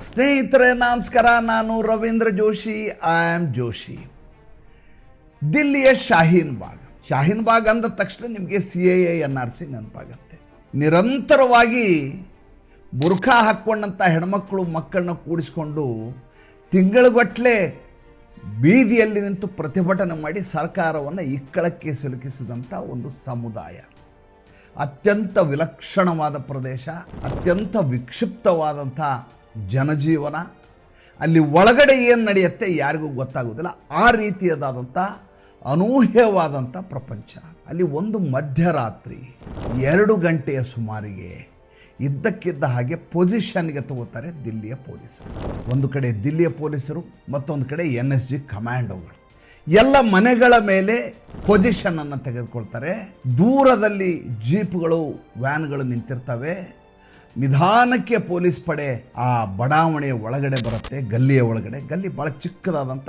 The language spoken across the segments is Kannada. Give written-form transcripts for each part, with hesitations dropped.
ಸ್ನೇಹಿತರೆ ನಮಸ್ಕಾರ, ನಾನು ರವೀಂದ್ರ ಜೋಶಿ. I am Joshi. ದಿಲ್ಲಿಯ ಶಾಹೀನ್ ಬಾಗ್ ಅಂದ ತಕ್ಷಣ ನಿಮಗೆ CAA NRC ನೆನಪಾಗತ್ತೆ. ನಿರಂತರವಾಗಿ ಬುರ್ಖಾ ಹಾಕ್ಕೊಂಡಂಥ ಹೆಣ್ಮಕ್ಳು ಮಕ್ಕಳನ್ನ ಕೂಡಿಸ್ಕೊಂಡು ತಿಂಗಳಗಟ್ಟಲೆ ಬೀದಿಯಲ್ಲಿ ನಿಂತು ಪ್ರತಿಭಟನೆ ಮಾಡಿ ಸರ್ಕಾರವನ್ನು ಇಕ್ಕಳಕ್ಕೆ ಸಿಲುಕಿಸಿದಂಥ ಒಂದು ಸಮುದಾಯ. ಅತ್ಯಂತ ವಿಲಕ್ಷಣವಾದ ಪ್ರದೇಶ, ಅತ್ಯಂತ ವಿಕ್ಷಿಪ್ತವಾದಂಥ ಜನಜೀವನ. ಅಲ್ಲಿ ಒಳಗಡೆ ಏನು ನಡೆಯುತ್ತೆ ಯಾರಿಗೂ ಗೊತ್ತಾಗೋದಿಲ್ಲ. ಆ ರೀತಿಯಾದಂಥ ಅನೂಹ್ಯವಾದಂಥ ಪ್ರಪಂಚ. ಅಲ್ಲಿ ಒಂದು ಮಧ್ಯರಾತ್ರಿ 2 ಗಂಟೆಯ ಸುಮಾರಿಗೆ ಇದ್ದಕ್ಕಿದ್ದ ಹಾಗೆ ಪೊಸಿಷನ್ಗೆ ತಗೋತಾರೆ ದಿಲ್ಲಿಯ ಪೊಲೀಸರು. ಒಂದು ಕಡೆ ದಿಲ್ಲಿಯ ಪೊಲೀಸರು, ಮತ್ತೊಂದು ಕಡೆ NSG ಕಮಾಂಡೋಗಳು. ಎಲ್ಲ ಮನೆಗಳ ಮೇಲೆ ಪೊಸಿಷನನ್ನು ತೆಗೆದುಕೊಳ್ತಾರೆ. ದೂರದಲ್ಲಿ ಜೀಪ್ಗಳು, ವ್ಯಾನ್ಗಳು ನಿಂತಿರ್ತವೆ. ನಿಧಾನಕ್ಕೆ ಪೊಲೀಸ್ ಪಡೆ ಆ ಬಡಾವಣೆಯ ಒಳಗಡೆ ಬರುತ್ತೆ. ಗಲ್ಲಿಯ ಒಳಗಡೆ, ಗಲ್ಲಿ ಭಾಳ ಚಿಕ್ಕದಾದಂಥ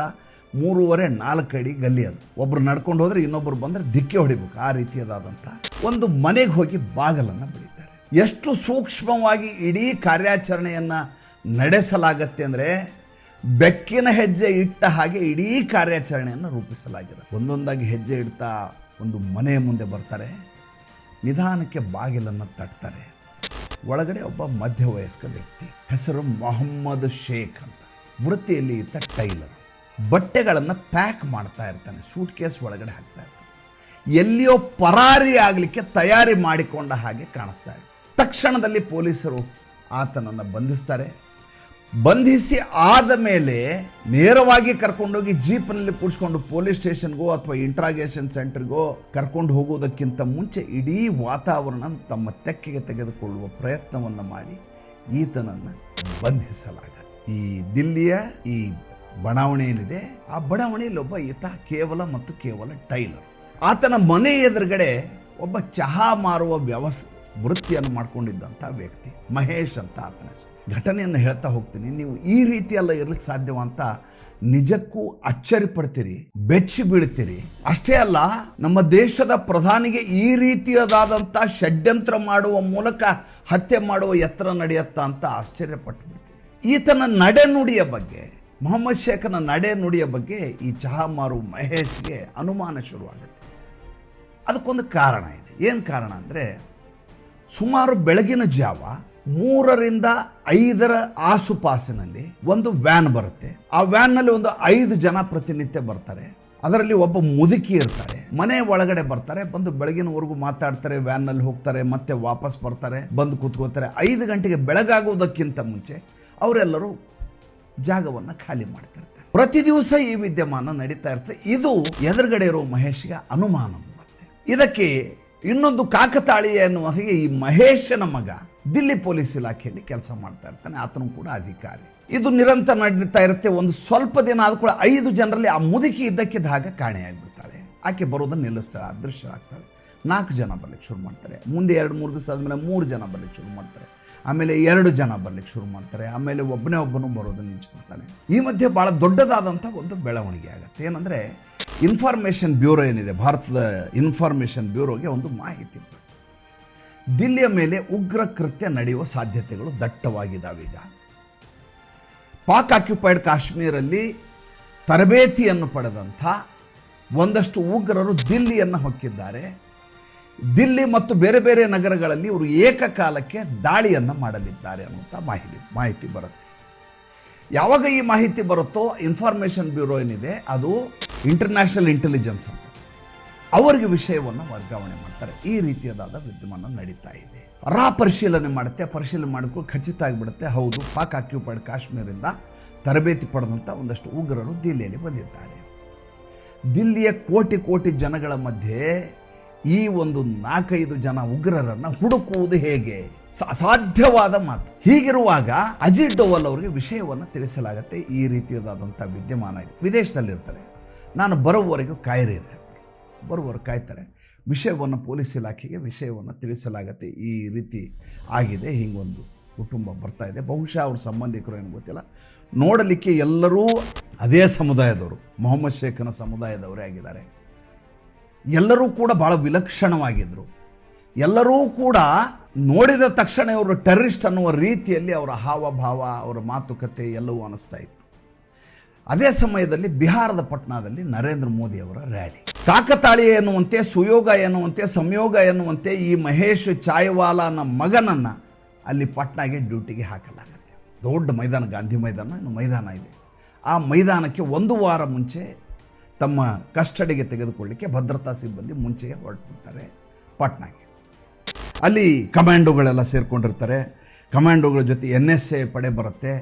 3.5-4 ಅಡಿ ಗಲ್ಲಿ. ಅದು ಒಬ್ರು ನಡ್ಕೊಂಡು ಹೋದರೆ ಇನ್ನೊಬ್ಬರು ಬಂದರೆ ಡಿಕ್ಕೆ ಹೊಡಿಬೇಕು. ಆ ರೀತಿಯಾದಂಥ ಒಂದು ಮನೆಗೆ ಹೋಗಿ ಬಾಗಲನ್ನು ಬಡಿತಾರೆ. ಎಷ್ಟು ಸೂಕ್ಷ್ಮವಾಗಿ ಇಡೀ ಕಾರ್ಯಾಚರಣೆಯನ್ನು ನಡೆಸಲಾಗತ್ತೆ ಅಂದರೆ ಬೆಕ್ಕಿನ ಹೆಜ್ಜೆ ಇಟ್ಟ ಹಾಗೆ ಇಡೀ ಕಾರ್ಯಾಚರಣೆಯನ್ನು ರೂಪಿಸಲಾಗಿದೆ. ಒಂದೊಂದಾಗಿ ಹೆಜ್ಜೆ ಇಡ್ತಾ ಒಂದು ಮನೆಯ ಮುಂದೆ ಬರ್ತಾರೆ. ನಿಧಾನಕ್ಕೆ ಬಾಗಿಲನ್ನು ತಟ್ತಾರೆ. ಒಳಗಡೆ ಒಬ್ಬ ಮಧ್ಯವಯಸ್ಕ ವ್ಯಕ್ತಿ, ಹೆಸರು ಮೊಹಮ್ಮದ್ ಶೇಖ್ ಅಂತ. ವೃತ್ತಿಯಲ್ಲಿ ಈತ ಟೈಲರ್. ಬಟ್ಟೆಗಳನ್ನು ಪ್ಯಾಕ್ ಮಾಡ್ತಾ ಇರ್ತಾನೆ, ಸೂಟ್ ಕೇಸ್ ಒಳಗಡೆ ಹಾಕ್ತಾ ಇರ್ತಾನೆ. ಎಲ್ಲಿಯೋ ಪರಾರಿ ಆಗಲಿಕ್ಕೆ ತಯಾರಿ ಮಾಡಿಕೊಂಡ ಹಾಗೆ ಕಾಣಿಸ್ತಾ ಇದೆ. ತಕ್ಷಣದಲ್ಲಿ ಪೊಲೀಸರು ಆತನನ್ನು ಬಂಧಿಸ್ತಾರೆ. ಬಂಧಿಸಿ ಆದ ಮೇಲೆ ನೇರವಾಗಿ ಕರ್ಕೊಂಡೋಗಿ ಜೀಪ್ನಲ್ಲಿ ಕೂಡಿಸ್ಕೊಂಡು ಪೊಲೀಸ್ ಸ್ಟೇಷನ್ಗೋ ಅಥವಾ ಇಂಟ್ರಾಗೇಷನ್ ಸೆಂಟರ್ಗೋ ಕರ್ಕೊಂಡು ಹೋಗೋದಕ್ಕಿಂತ ಮುಂಚೆ ಇಡೀ ವಾತಾವರಣ ತಮ್ಮ ತೆಕ್ಕೆಗೆ ತೆಗೆದುಕೊಳ್ಳುವ ಪ್ರಯತ್ನವನ್ನು ಮಾಡಿ ಈತನನ್ನು ಬಂಧಿಸಲಾಗುತ್ತೆ. ಈ ದಿಲ್ಲಿಯ ಈ ಬಡಾವಣೆ ಏನಿದೆ, ಆ ಬಡಾವಣೆಯಲ್ಲಿ ಒಬ್ಬ ಈತ ಕೇವಲ ಟೈಲರ್. ಆತನ ಮನೆ ಎದುರುಗಡೆ ಒಬ್ಬ ಚಹಾ ಮಾರುವ ವೃತ್ತಿಯನ್ನು ಮಾಡ್ಕೊಂಡಿದ್ದಂಥ ವ್ಯಕ್ತಿ ಮಹೇಶ್ ಅಂತ ಆತನ ಹೆಸರು. ಘಟನೆಯನ್ನು ಹೇಳ್ತಾ ಹೋಗ್ತೀನಿ. ನೀವು ಈ ರೀತಿಯೆಲ್ಲ ಇರ್ಲಿಕ್ಕೆ ಸಾಧ್ಯವಂತ ನಿಜಕ್ಕೂ ಅಚ್ಚರಿ ಪಡ್ತೀರಿ, ಬೆಚ್ಚಿ ಬೀಳ್ತೀರಿ. ಅಷ್ಟೇ ಅಲ್ಲ, ನಮ್ಮ ದೇಶದ ಪ್ರಧಾನಿಗೆ ಈ ರೀತಿಯಾದಂಥ ಷಡ್ಯಂತ್ರ ಮಾಡುವ ಮೂಲಕ ಹತ್ಯೆ ಮಾಡುವ ಎತ್ತರ ನಡೆಯುತ್ತಾ ಅಂತ ಆಶ್ಚರ್ಯಪಟ್ಟುಬಿಡ್ತೀರಿ. ಈತನ ನಡೆನುಡಿಯ ಬಗ್ಗೆ, ಮೊಹಮ್ಮದ್ ಶೇಖನ ನಡೆನುಡಿಯ ಬಗ್ಗೆ ಈ ಚಹಾ ಮಾರುವ ಮಹೇಶ್ಗೆ ಅನುಮಾನ ಶುರುವಾಗುತ್ತೆ. ಅದಕ್ಕೊಂದು ಕಾರಣ ಇದೆ. ಏನು ಕಾರಣ ಅಂದರೆ, ಸುಮಾರು ಬೆಳಗಿನ ಜಾವ 3ರಿಂದ 5 ಆಸುಪಾಸಿನಲ್ಲಿ ಒಂದು ವ್ಯಾನ್ ಬರುತ್ತೆ. ಆ ವ್ಯಾನ್ನಲ್ಲಿ ಒಂದು 5 ಜನ ಪ್ರತಿನಿತ್ಯ ಬರ್ತಾರೆ. ಅದರಲ್ಲಿ ಒಬ್ಬ ಮುದುಕಿ ಇರ್ತಾರೆ. ಮನೆ ಒಳಗಡೆ ಬರ್ತಾರೆ, ಬಂದು ಬೆಳಗಿನವರೆಗೂ ಮಾತಾಡ್ತಾರೆ, ವ್ಯಾನ್ನಲ್ಲಿ ಹೋಗ್ತಾರೆ, ಮತ್ತೆ ವಾಪಸ್ ಬರ್ತಾರೆ, ಬಂದು ಕೂತ್ಕೋತಾರೆ. 5 ಗಂಟೆಗೆ ಬೆಳಗಾಗೋದಕ್ಕಿಂತ ಮುಂಚೆ ಅವರೆಲ್ಲರೂ ಜಾಗವನ್ನು ಖಾಲಿ ಮಾಡ್ತಿರ್ತಾರೆ. ಪ್ರತಿ ದಿವಸ ಈ ವಿದ್ಯಮಾನ ನಡೀತಾ ಇರ್ತದೆ. ಇದು ಎದುರುಗಡೆ ಇರೋ ಮಹೇಶ್ಗೆ ಅನುಮಾನ ಬರುತ್ತೆ. ಇದಕ್ಕೆ ಇನ್ನೊಂದು ಕಾಕತಾಳೀಯ ಎನ್ನುವ ಹಾಗೆ ಈ ಮಹೇಶನ ಮಗ ದಿಲ್ಲಿ ಪೊಲೀಸ್ ಇಲಾಖೆಯಲ್ಲಿ ಕೆಲಸ ಮಾಡ್ತಾ ಇರ್ತಾನೆ. ಆತನು ಕೂಡ ಅಧಿಕಾರಿ. ಇದು ನಿರಂತರ ನಡೀತಾ ಇರುತ್ತೆ. ಒಂದು ಸ್ವಲ್ಪ ದಿನ ಆದ ಕೂಡ 5 ಜನರಲ್ಲಿ ಆ ಮುದುಕಿ ಇದ್ದಕ್ಕಿದ್ದ ಹಾಗೆ ಕಾಣೆಯಾಗಿಬಿಡ್ತಾಳೆ. ಆಕೆ ಬರೋದನ್ನು ನಿಲ್ಲಿಸ್ತಾಳೆ, ಅದೃಶ್ಯರಾಗ್ತಾಳೆ. 4 ಜನ ಬರ್ಲಿಕ್ಕೆ ಶುರು ಮಾಡ್ತಾರೆ. ಮುಂದೆ 2-3 ದಿವಸ ಆದಮೇಲೆ 3 ಜನ ಬರ್ಲಿಕ್ಕೆ ಶುರು ಮಾಡ್ತಾರೆ. ಆಮೇಲೆ 2 ಜನ ಬರ್ಲಿಕ್ಕೆ ಶುರು ಮಾಡ್ತಾರೆ. ಆಮೇಲೆ ಒಬ್ಬನು ಬರೋದನ್ನು ನಿಲ್ಲಿಸ್ಬಿಡ್ತಾನೆ. ಈ ಮಧ್ಯೆ ಭಾಳ ದೊಡ್ಡದಾದಂಥ ಒಂದು ಬೆಳವಣಿಗೆ ಆಗುತ್ತೆ. ಏನಂದರೆ, ಇನ್ಫಾರ್ಮೇಷನ್ ಬ್ಯೂರೋ ಏನಿದೆ, ಭಾರತದ ಇನ್ಫಾರ್ಮೇಷನ್ ಬ್ಯೂರೋಗೆ ಒಂದು ಮಾಹಿತಿ, ದಿಲ್ಲಿಯ ಮೇಲೆ ಉಗ್ರ ಕೃತ್ಯ ನಡೆಯುವ ಸಾಧ್ಯತೆಗಳು ದಟ್ಟವಾಗಿದ್ದಾವೆ. ಈಗ ಪಾಕ್ ಆಕ್ಯುಪೈಡ್ ಕಾಶ್ಮೀರಲ್ಲಿ ತರಬೇತಿಯನ್ನು ಪಡೆದಂಥ ಒಂದಷ್ಟು ಉಗ್ರರು ದಿಲ್ಲಿಯನ್ನು ಹೊಕ್ಕಿದ್ದಾರೆ. ದಿಲ್ಲಿ ಮತ್ತು ಬೇರೆ ಬೇರೆ ನಗರಗಳಲ್ಲಿ ಇವರು ಏಕಕಾಲಕ್ಕೆ ದಾಳಿಯನ್ನು ಮಾಡಲಿದ್ದಾರೆ ಅನ್ನುವಂಥ ಮಾಹಿತಿ ಬರುತ್ತೆ. ಯಾವಾಗ ಈ ಮಾಹಿತಿ ಬರುತ್ತೋ, ಇನ್ಫಾರ್ಮೇಷನ್ ಬ್ಯೂರೋ ಏನಿದೆ ಅದು ಇಂಟರ್ನ್ಯಾಷನಲ್ ಇಂಟೆಲಿಜೆನ್ಸ್ ಅಂತ, ಅವರಿಗೆ ವಿಷಯವನ್ನು ವರ್ಗಾವಣೆ ಮಾಡ್ತಾರೆ. ಈ ರೀತಿಯಾದ ವಿದ್ಯಮಾನ ನಡೀತಾ ಇದೆ. ಪರಿಶೀಲನೆ ಮಾಡಿದ್ಕೊಂಡು ಖಚಿತ ಆಗಿಬಿಡುತ್ತೆ, ಹೌದು, ಪಾಕ್ ಆಕ್ಯುಪೈಡ್ ಕಾಶ್ಮೀರದಿಂದ ತರಬೇತಿ ಪಡೆದಂಥ ಒಂದಷ್ಟು ಉಗ್ರರು ದಿಲ್ಲಿಯಲ್ಲಿ ಬಂದಿದ್ದಾರೆ. ದಿಲ್ಲಿಯ ಕೋಟಿ ಜನಗಳ ಮಧ್ಯೆ ಈ ಒಂದು 4-5 ಜನ ಉಗ್ರರನ್ನು ಹುಡುಕುವುದು ಹೇಗೆ? ಸಾಧ್ಯವಾದ ಮಾತು. ಹೀಗಿರುವಾಗ ಅಜಿತ್ ಡೋವಲ್ ಅವರಿಗೆ ವಿಷಯವನ್ನು ತಿಳಿಸಲಾಗುತ್ತೆ. ಈ ರೀತಿಯಾದಂಥ ವಿದ್ಯಮಾನ ಇದೆ, ವಿದೇಶದಲ್ಲಿರ್ತಾರೆ, ನಾನು ಬರೋವರೆಗೂ ಬರುವವರು ಕಾಯ್ತಾರೆ. ವಿಷಯವನ್ನು ಪೊಲೀಸ್ ಇಲಾಖೆಗೆ ವಿಷಯವನ್ನು ತಿಳಿಸಲಾಗತ್ತೆ. ಈ ರೀತಿ ಆಗಿದೆ, ಹೀಗೊಂದು ಕುಟುಂಬ ಬರ್ತಾ ಇದೆ. ಬಹುಶಃ ಅವ್ರ ಸಂಬಂಧಿಕರು ಏನು ಗೊತ್ತಿಲ್ಲ. ನೋಡಲಿಕ್ಕೆ ಎಲ್ಲರೂ ಅದೇ ಸಮುದಾಯದವರು, ಮೊಹಮ್ಮದ್ ಶೇಖನ ಸಮುದಾಯದವರೇ ಆಗಿದ್ದಾರೆ. ಎಲ್ಲರೂ ಕೂಡ ಭಾಳ ವಿಲಕ್ಷಣವಾಗಿದ್ದರು. ಎಲ್ಲರೂ ಕೂಡ ನೋಡಿದ ತಕ್ಷಣ ಇವರು ಟೆರರಿಸ್ಟ್ ಅನ್ನುವ ರೀತಿಯಲ್ಲಿ ಅವರ ಹಾವಭಾವ, ಅವರ ಮಾತುಕತೆ ಎಲ್ಲವೂ ಅನಿಸ್ತಾ ಇತ್ತು. ಅದೇ ಸಮಯದಲ್ಲಿ ಬಿಹಾರದ ಪಟ್ನಾದಲ್ಲಿ ನರೇಂದ್ರ ಮೋದಿ ಅವರ ರ್ಯಾಲಿ. ಕಾಕತಾಳೀಯ ಎನ್ನುವಂತೆ, ಸುಯೋಗ ಎನ್ನುವಂತೆ, ಸಂಯೋಗ ಎನ್ನುವಂತೆ ಈ ಮಹೇಶ್ ಚಾಯ್ವಾಲಾನ ಮಗನನ್ನು ಅಲ್ಲಿ ಪಟ್ನಾಗೆ ಡ್ಯೂಟಿಗೆ ಹಾಕಲಾಗುತ್ತೆ. ದೊಡ್ಡ ಮೈದಾನ, ಗಾಂಧಿ ಮೈದಾನ ಇನ್ನು ಮೈದಾನ ಇದೆ. ಆ ಮೈದಾನಕ್ಕೆ ಒಂದು ವಾರ ಮುಂಚೆ ತಮ್ಮ ಕಸ್ಟಡಿಗೆ ತೆಗೆದುಕೊಳ್ಳಿಕ್ಕೆ ಭದ್ರತಾ ಸಿಬ್ಬಂದಿ ಮುಂಚೆಯೇ ಹೊರಟುಬಿಡ್ತಾರೆ ಪಟ್ನಾಗೆ. ಅಲ್ಲಿ ಕಮಾಂಡೋಗಳೆಲ್ಲ ಸೇರಿಕೊಂಡಿರ್ತಾರೆ. ಕಮಾಂಡೋಗಳ ಜೊತೆ NSA ಪಡೆ ಬರುತ್ತೆ.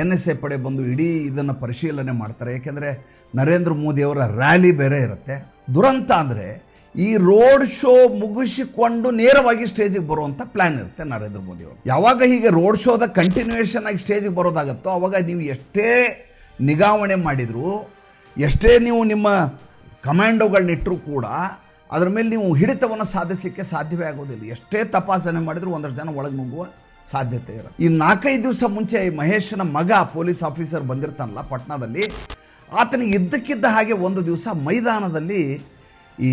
NSA ಪಡೆ ಬಂದು ಇಡೀ ಇದನ್ನು ಪರಿಶೀಲನೆ ಮಾಡ್ತಾರೆ. ಏಕೆಂದರೆ ನರೇಂದ್ರ ಮೋದಿಯವರ ರ್ಯಾಲಿ ಬೇರೆ ಇರುತ್ತೆ. ದುರಂತ ಅಂದರೆ ಈ ರೋಡ್ ಶೋ ಮುಗಿಸಿಕೊಂಡು ನೇರವಾಗಿ ಸ್ಟೇಜಿಗೆ ಬರುವಂಥ ಪ್ಲ್ಯಾನ್ ಇರುತ್ತೆ ನರೇಂದ್ರ ಮೋದಿಯವರು. ಯಾವಾಗ ಹೀಗೆ ರೋಡ್ ಶೋದ ಕಂಟಿನ್ಯೂಯೇಷನ್ ಆಗಿ ಸ್ಟೇಜಿಗೆ ಬರೋದಾಗತ್ತೋ ಆವಾಗ ನೀವು ಎಷ್ಟೇ ನಿಗಾವಣೆ ಮಾಡಿದರೂ, ಎಷ್ಟೇ ನೀವು ನಿಮ್ಮ ಕಮಾಂಡೋಗಳನ್ನಿಟ್ಟರೂ ಕೂಡ ಅದರ ಮೇಲೆ ನೀವು ಹಿಡಿತವನ್ನು ಸಾಧಿಸಲಿಕ್ಕೆ ಸಾಧ್ಯವೇ ಆಗೋದಿಲ್ಲ. ಎಷ್ಟೇ ತಪಾಸಣೆ ಮಾಡಿದರೂ ಒಂದಷ್ಟು ಜನ ಒಳಗೆ ನುಗ್ಗುವ ಸಾಧ್ಯತೆ ಇರುತ್ತೆ. ಈ 4-5 ದಿವಸ ಮುಂಚೆ ಈ ಮಹೇಶನ ಮಗ ಪೊಲೀಸ್ ಆಫೀಸರ್ ಬಂದಿರ್ತಾನಲ್ಲ ಪಟ್ನಾದಲ್ಲಿ, ಆತನಿಗೆ ಇದ್ದಕ್ಕಿದ್ದ ಹಾಗೆ ಒಂದು ದಿವಸ ಮೈದಾನದಲ್ಲಿ ಈ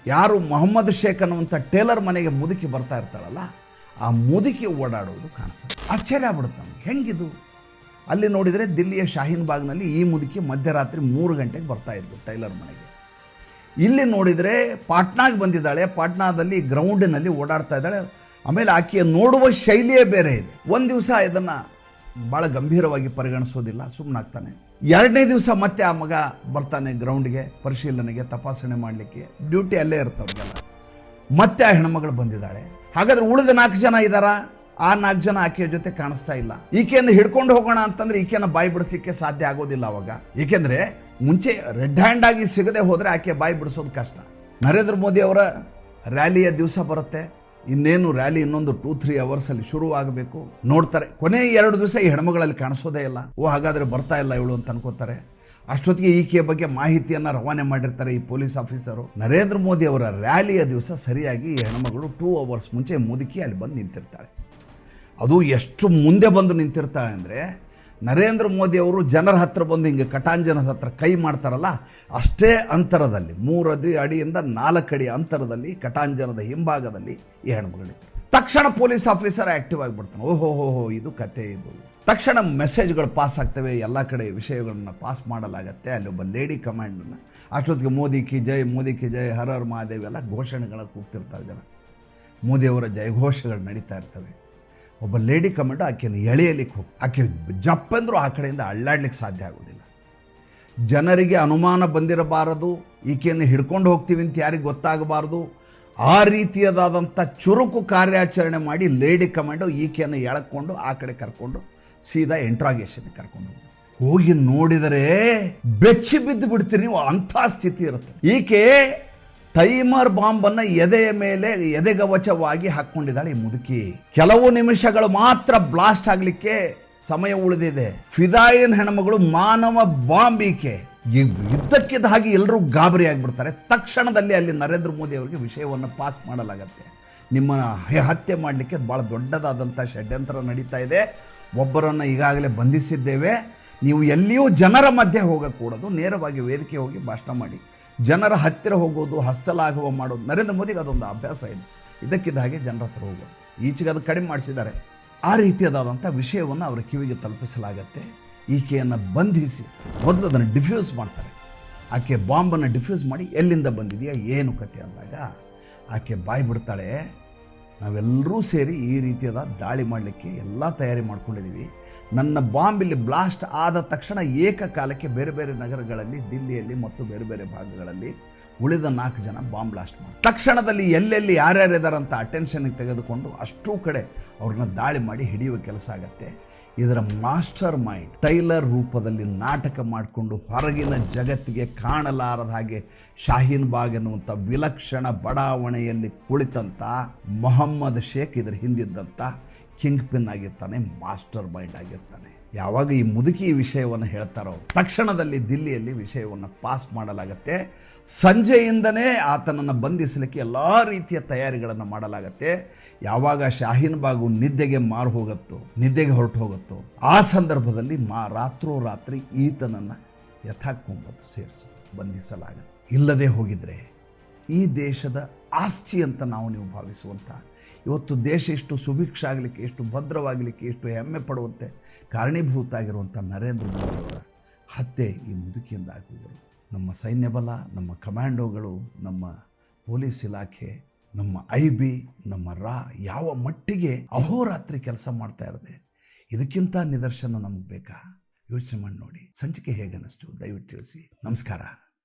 ಯಾರು ಮೊಹಮ್ಮದ್ ಶೇಖ್ ಅನ್ನುವಂಥ ಟೇಲರ್ ಮನೆಗೆ ಮುದುಕಿ ಬರ್ತಾ ಇರ್ತಾಳಲ್ಲ, ಆ ಮುದುಕಿ ಓಡಾಡೋದು ಕಾಣಿಸುತ್ತೆ. ಆಶ್ಚರ್ಯ ಆಗ್ಬಿಡುತ್ತೆ ನಮಗೆ, ಹೆಂಗಿದು? ಅಲ್ಲಿ ನೋಡಿದರೆ ದಿಲ್ಲಿಯ ಶಾಹೀನ್ ಬಾಗ್ನಲ್ಲಿ ಈ ಮುದುಕಿ ಮಧ್ಯರಾತ್ರಿ 3 ಗಂಟೆಗೆ ಬರ್ತಾ ಇದ್ದು ಟೈಲರ್ ಮನೆಗೆ. ಇಲ್ಲಿ ನೋಡಿದರೆ ಪಾಟ್ನಾಗೆ ಬಂದಿದ್ದಾಳೆ, ಪಾಟ್ನಾದಲ್ಲಿ ಗ್ರೌಂಡಿನಲ್ಲಿ ಓಡಾಡ್ತಾ ಇದ್ದಾಳೆ. ಆಮೇಲೆ ಆಕೆಯ ನೋಡುವ ಶೈಲಿಯೇ ಬೇರೆ ಇದೆ. ಒಂದು ದಿವಸ ಇದನ್ನು ಭಾಳ ಗಂಭೀರವಾಗಿ ಪರಿಗಣಿಸೋದಿಲ್ಲ, ಸುಮ್ಮನಾಗ್ತಾನೆ. 2ನೇ ದಿವಸ ಮತ್ತೆ ಆ ಮಗ ಬರ್ತಾನೆ ಗ್ರೌಂಡ್ಗೆ, ಪರಿಶೀಲನೆಗೆ, ತಪಾಸಣೆ ಮಾಡಲಿಕ್ಕೆ. ಡ್ಯೂಟಿ ಅಲ್ಲೇ ಇರ್ತವ್ರಿಗೆಲ್ಲ. ಮತ್ತೆ ಆ ಹೆಣ್ಮಗಳು ಬಂದಿದ್ದಾಳೆ. ಹಾಗಾದ್ರೆ ಉಳಿದ 4 ಜನ ಇದ್ದಾರಾ? ಆ 4 ಜನ ಆಕೆಯ ಜೊತೆ ಕಾಣಿಸ್ತಾ ಇಲ್ಲ. ಈಕೆಯನ್ನು ಹಿಡ್ಕೊಂಡು ಹೋಗೋಣ ಅಂತಂದ್ರೆ ಈಕೆಯನ್ನು ಬಾಯಿ ಬಿಡಿಸ್ಲಿಕ್ಕೆ ಸಾಧ್ಯ ಆಗೋದಿಲ್ಲ ಅವಾಗ. ಏಕೆಂದರೆ ಮುಂಚೆ ರೆಡ್ ಹ್ಯಾಂಡ್ ಆಗಿ ಸಿಗದೆ ಹೋದರೆ ಆಕೆ ಬಾಯಿ ಬಿಡಿಸೋದು ಕಷ್ಟ. ನರೇಂದ್ರ ಮೋದಿ ಅವರ ರ್ಯಾಲಿಯ ದಿವಸ ಬರುತ್ತೆ. ಇನ್ನೇನು ರ್ಯಾಲಿ ಇನ್ನೊಂದು 2-3 ಅವರ್ಸಲ್ಲಿ ಶುರುವಾಗಬೇಕು. ನೋಡ್ತಾರೆ, ಕೊನೆ 2 ದಿವಸ ಈ ಹೆಣ್ಮಗಳಲ್ಲಿ ಕಾಣಿಸೋದೇ ಇಲ್ಲ. ಹಾಗಾದರೆ ಬರ್ತಾ ಇಲ್ಲ ಇವಳು ಅಂತ ಅನ್ಕೋತಾರೆ. ಅಷ್ಟೊತ್ತಿಗೆ ಈಕೆಯ ಬಗ್ಗೆ ಮಾಹಿತಿಯನ್ನು ರವಾನೆ ಮಾಡಿರ್ತಾರೆ ಈ ಪೊಲೀಸ್ ಆಫೀಸರು. ನರೇಂದ್ರ ಮೋದಿ ಅವರ ರ್ಯಾಲಿಯ ದಿವಸ ಸರಿಯಾಗಿ ಈ ಹೆಣ್ಮಗಳು 2 ಅವರ್ಸ್ ಮುಂಚೆ ಮುದುಕಿ ಅಲ್ಲಿ ಬಂದು ನಿಂತಿರ್ತಾಳೆ. ಅದು ಎಷ್ಟು ಮುಂದೆ ಬಂದು ನಿಂತಿರ್ತಾಳೆ ಅಂದರೆ, ನರೇಂದ್ರ ಮೋದಿ ಅವರು ಜನರ ಹತ್ರ ಬಂದು ಹಿಂಗೆ ಕಟಾಂಜನದ ಹತ್ರ ಕೈ ಮಾಡ್ತಾರಲ್ಲ, ಅಷ್ಟೇ ಅಂತರದಲ್ಲಿ 3 ಅಡಿಯಿಂದ 4 ಅಡಿ ಅಂತರದಲ್ಲಿ ಕಟಾಂಜನದ ಹಿಂಭಾಗದಲ್ಲಿ ಈ ಹೆಣ್ಮಗಳು. ತಕ್ಷಣ ಪೊಲೀಸ್ ಆಫೀಸರ್ ಆ್ಯಕ್ಟಿವ್ ಆಗಿಬಿಡ್ತಾನೆ. ಓಹೋ ಇದು ಕತೆ ಇದು. ತಕ್ಷಣ ಮೆಸೇಜ್ಗಳು ಪಾಸ್ ಆಗ್ತವೆ, ಎಲ್ಲ ಕಡೆ ವಿಷಯಗಳನ್ನು ಪಾಸ್ ಮಾಡಲಾಗತ್ತೆ. ಅಲ್ಲಿ ಒಬ್ಬ ಲೇಡಿ ಕಮಾಂಡನ್ನು ಅಷ್ಟೊತ್ತಿಗೆ ಮೋದಿ ಕಿ ಜೈ, ಹರ ಹರ್ ಮಹಾದೇವ್ ಎಲ್ಲ ಘೋಷಣೆಗಳು ಕೂಗ್ತಿರ್ತಾರೆ ಜನ. ಮೋದಿಯವರ ಜಯಘೋಷಗಳು ನಡೀತಾ ಇರ್ತವೆ. ಒಬ್ಬ ಲೇಡಿ ಕಮಾಂಡೋ ಆಕೆಯನ್ನು ಎಳೆಯಲಿಕ್ಕೆ ಹೋಗಿ, ಆಕೆ ಜಪ್ಪಂದರೂ ಆ ಕಡೆಯಿಂದ ಅಳ್ಳಾಡ್ಲಿಕ್ಕೆ ಸಾಧ್ಯ ಆಗೋದಿಲ್ಲ. ಜನರಿಗೆ ಅನುಮಾನ ಬಂದಿರಬಾರದು, ಈಕೆಯನ್ನು ಹಿಡ್ಕೊಂಡು ಹೋಗ್ತೀವಿ ಅಂತ ಯಾರಿಗೆ ಗೊತ್ತಾಗಬಾರ್ದು. ಆ ರೀತಿಯಾದಂಥ ಚುರುಕು ಕಾರ್ಯಾಚರಣೆ ಮಾಡಿ ಲೇಡಿ ಕಮಾಂಡೋ ಈಕೆಯನ್ನು ಎಳ್ಕೊಂಡು ಆ ಕಡೆ ಕರ್ಕೊಂಡು ಸೀದಾ ಇಂಟ್ರಾಗೇಷನ್ಗೆ ಕರ್ಕೊಂಡು ಹೋಗಿ ನೋಡಿದರೆ ಬೆಚ್ಚಿ ಬಿದ್ದು ಬಿಡ್ತೀರಿ ನೀವು, ಅಂಥ ಸ್ಥಿತಿ ಇರುತ್ತೆ. ಈಕೆ ಟೈಮರ್ ಬಾಂಬನ್ನು ಎದೆಯ ಮೇಲೆ ಎದೆಗವಚವಾಗಿ ಹಾಕ್ಕೊಂಡಿದ್ದಾಳೆ ಈ ಮುದುಕಿ. ಕೆಲವು ನಿಮಿಷಗಳು ಮಾತ್ರ ಬ್ಲಾಸ್ಟ್ ಆಗಲಿಕ್ಕೆ ಸಮಯ ಉಳಿದಿದೆ. ಫಿದಾಯಿನ್ ಹೆಣ್ಮಗಳು ಮಾನವ ಬಾಂಬ್ ಈಕೆ. ಇದ್ದಕ್ಕಿದ್ದ ಹಾಗೆ ಎಲ್ಲರೂ ಗಾಬರಿ ಆಗಿಬಿಡ್ತಾರೆ. ತಕ್ಷಣದಲ್ಲಿ ಅಲ್ಲಿ ನರೇಂದ್ರ ಮೋದಿ ಅವರಿಗೆ ವಿಷಯವನ್ನು ಪಾಸ್ ಮಾಡಲಾಗತ್ತೆ. ನಿಮ್ಮ ಹತ್ಯೆ ಮಾಡಲಿಕ್ಕೆ ಭಾಳ ದೊಡ್ಡದಾದಂಥ ಷಡ್ಯಂತ್ರ ನಡೀತಾ ಇದೆ. ಒಬ್ಬರನ್ನು ಈಗಾಗಲೇ ಬಂಧಿಸಿದ್ದೇವೆ. ನೀವು ಎಲ್ಲಿಯೂ ಜನರ ಮಧ್ಯೆ ಹೋಗಕೂಡದು, ನೇರವಾಗಿ ವೇದಿಕೆ ಹೋಗಿ ಭಾಷಣ ಮಾಡಿ, ಜನರ ಹತ್ತಿರ ಹೋಗೋದು, ಹಸ್ತಲಾಘವ ಮಾಡೋದು. ನರೇಂದ್ರ ಮೋದಿಗೆ ಅದೊಂದು ಅಭ್ಯಾಸ ಇದೆ. ಇದಕ್ಕಿದ್ದ ಹಾಗೆ ಜನರ ಹತ್ರ ಹೋಗೋದು. ಈಚೆಗೆ ಅದು ಕಡಿಮೆ ಮಾಡಿಸಿದ್ದಾರೆ. ಆ ರೀತಿಯಾದಂಥ ವಿಷಯವನ್ನು ಅವರ ಕಿವಿಗೆ ತಲುಪಿಸಲಾಗತ್ತೆ. ಈಕೆಯನ್ನು ಬಂಧಿಸಿ ಮೊದಲು ಅದನ್ನು ಡಿಫ್ಯೂಸ್ ಮಾಡ್ತಾರೆ. ಆಕೆ ಬಾಂಬನ್ನು ಡಿಫ್ಯೂಸ್ ಮಾಡಿ ಎಲ್ಲಿಂದ ಬಂದಿದೆಯಾ ಏನು ಕತೆ ಅಂದಾಗ ಆಕೆ ಬಾಯಿ ಬಿಡ್ತಾಳೆ, ನಾವೆಲ್ಲರೂ ಸೇರಿ ಈ ರೀತಿಯಾದ ದಾಳಿ ಮಾಡಲಿಕ್ಕೆ ಎಲ್ಲ ತಯಾರಿ ಮಾಡ್ಕೊಂಡಿದ್ದೀವಿ. ನನ್ನ ಬಾಂಬ್ ಇಲ್ಲಿ ಬ್ಲಾಸ್ಟ್ ಆದ ತಕ್ಷಣ ಏಕಕಾಲಕ್ಕೆ ಬೇರೆ ಬೇರೆ ನಗರಗಳಲ್ಲಿ, ದಿಲ್ಲಿಯಲ್ಲಿ ಮತ್ತು ಬೇರೆ ಬೇರೆ ಭಾಗಗಳಲ್ಲಿ ಉಳಿದ 4 ಜನ ಬಾಂಬ್ ಬ್ಲಾಸ್ಟ್ ಮಾಡಿ ತಕ್ಷಣದಲ್ಲಿ ಎಲ್ಲೆಲ್ಲಿ ಯಾರ್ಯಾರಿದಾರಂತ ಅಟೆನ್ಷನ್ಗೆ ತೆಗೆದುಕೊಂಡು ಅಷ್ಟೂ ಕಡೆ ಅವ್ರನ್ನ ದಾಳಿ ಮಾಡಿ ಹಿಡಿಯುವ ಕೆಲಸ ಆಗತ್ತೆ. ಇದರ ಮಾಸ್ಟರ್ ಮೈಂಡ್ ಟೈಲರ್ ರೂಪದಲ್ಲಿ ನಾಟಕ ಮಾಡಿಕೊಂಡು ಹೊರಗಿನ ಜಗತ್ತಿಗೆ ಕಾಣಲಾರದ ಹಾಗೆ ಶಾಹೀನ್ ಬಾಗ್ ಎನ್ನುವಂಥ ವಿಲಕ್ಷಣ ಬಡಾವಣೆಯಲ್ಲಿ ಕುಳಿತಂಥ ಮೊಹಮ್ಮದ್ ಶೇಖ್ ಇದರ ಹಿಂದಿದ್ದಂಥ ಕಿಂಗ್ ಪಿನ್ ಆಗಿರ್ತಾನೆ, ಮಾಸ್ಟರ್ ಮೈಂಡ್ ಆಗಿರ್ತಾನೆ. ಯಾವಾಗ ಈ ಮುದುಕಿ ವಿಷಯವನ್ನು ಹೇಳ್ತಾರೋ ತಕ್ಷಣದಲ್ಲಿ ದಿಲ್ಲಿಯಲ್ಲಿ ವಿಷಯವನ್ನು ಪಾಸ್ ಮಾಡಲಾಗತ್ತೆ. ಸಂಜೆಯಿಂದನೇ ಆತನನ್ನು ಬಂಧಿಸಲಿಕ್ಕೆ ಎಲ್ಲ ರೀತಿಯ ತಯಾರಿಗಳನ್ನು ಮಾಡಲಾಗತ್ತೆ. ಯಾವಾಗ ಶಾಹೀನ್ ಬಾಗು ನಿದ್ದೆಗೆ ನಿದ್ದೆಗೆ ಹೊರಟು ಹೋಗುತ್ತೋ ಆ ಸಂದರ್ಭದಲ್ಲಿ ರಾತ್ರೋರಾತ್ರಿ ಈತನನ್ನು ಯಥಾಕೊಂಬತ್ತು ಸೇರಿಸಿ ಬಂಧಿಸಲಾಗತ್ತೆ. ಇಲ್ಲದೆ ಹೋಗಿದ್ರೆ ಈ ದೇಶದ ಆಸ್ತಿ ಅಂತ ನೀವು ಭಾವಿಸುವಂಥ, ಇವತ್ತು ದೇಶ ಎಷ್ಟು ಸುಭಿಕ್ಷ ಆಗಲಿಕ್ಕೆ, ಎಷ್ಟು ಭದ್ರವಾಗಲಿಕ್ಕೆ, ಎಷ್ಟು ಹೆಮ್ಮೆ ಪಡುವಂತೆ ಕಾರಣೀಭೂತ ಆಗಿರುವಂಥ ನರೇಂದ್ರ ಮೋದಿ ಅವರ ಹತ್ಯೆ ಈ ಮುದುಕಿಯಿಂದ ಆಗುವುದು. ನಮ್ಮ ಸೈನ್ಯ ಬಲ, ನಮ್ಮ ಕಮಾಂಡೋಗಳು, ನಮ್ಮ ಪೊಲೀಸ್ ಇಲಾಖೆ, ನಮ್ಮ IB, ನಮ್ಮ ಯಾವ ಮಟ್ಟಿಗೆ ಅಹೋರಾತ್ರಿ ಕೆಲಸ ಮಾಡ್ತಾ ಇರದೆ, ಇದಕ್ಕಿಂತ ನಿದರ್ಶನ ನಮಗೆ ಬೇಕಾ? ಯೋಚನೆ ಮಾಡಿ ನೋಡಿ. ಸಂಚಿಕೆ ಹೇಗನ್ನಿಸ್ತು ದಯವಿಟ್ಟು ತಿಳಿಸಿ. ನಮಸ್ಕಾರ.